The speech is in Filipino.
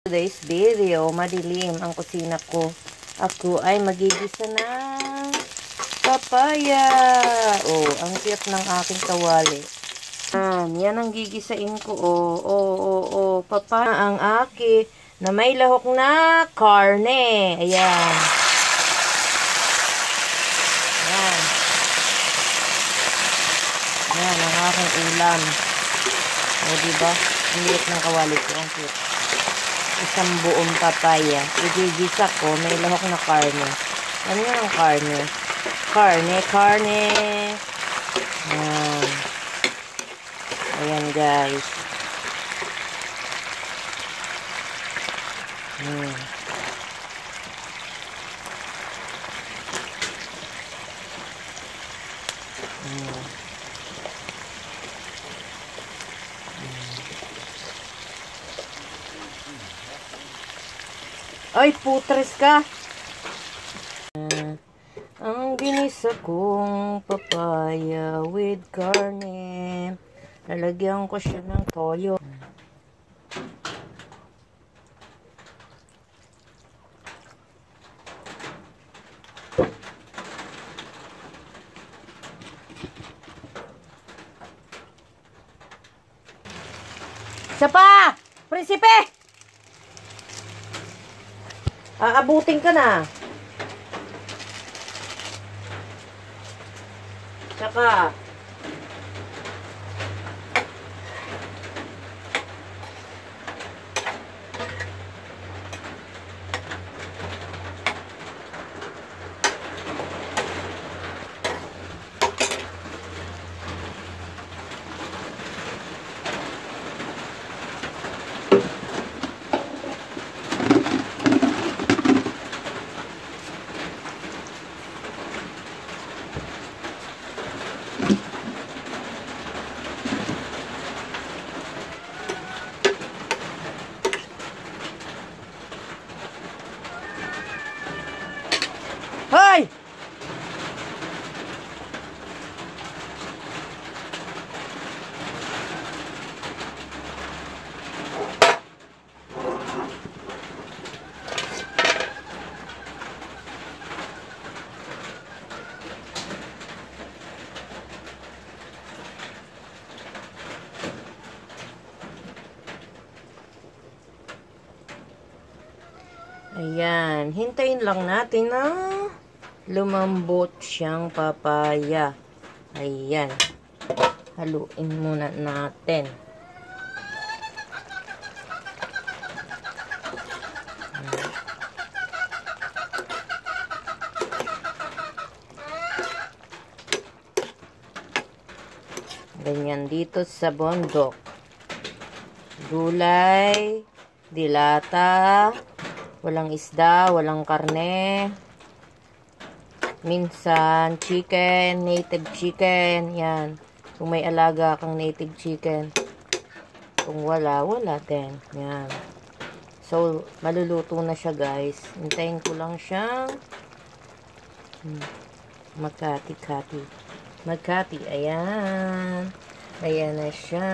Today's video, madilim ang kusina ko. Ako ay magigisa ng papaya. Oh, ang cute ng aking kawali. Yan ang gigisain ko. Papaya ang aki na may lahok na karne. Ayan. Ayan. Ayan ang aking ulam. O, diba? Ang liit ng kawali ko. Ang cute. Isang buong papaya. Igigisa ko. May lahok na karne. Ano yan ang karne? Karne. Ayan. Ayan guys. Ay, putres ka! Ang ginisa kong papaya with karne. Lalagyan ko siya ng toyo. Isa pa! Prinsipe! Aabutin ka na. Tsaka. Hoy! Ayan, hintayin lang natin na lumambot siyang papaya. Ayan. Haluin muna natin. Ganyan dito sa bundok. Gulay, dilata, walang isda, walang karne. Minsan, chicken, native chicken. Yan. Kung may alaga kang native chicken. Kung wala, wala din. Yan. So, maluluto na siya guys. Hintayin ko lang siyang magkati-kati. Ayan. Ayan na siya.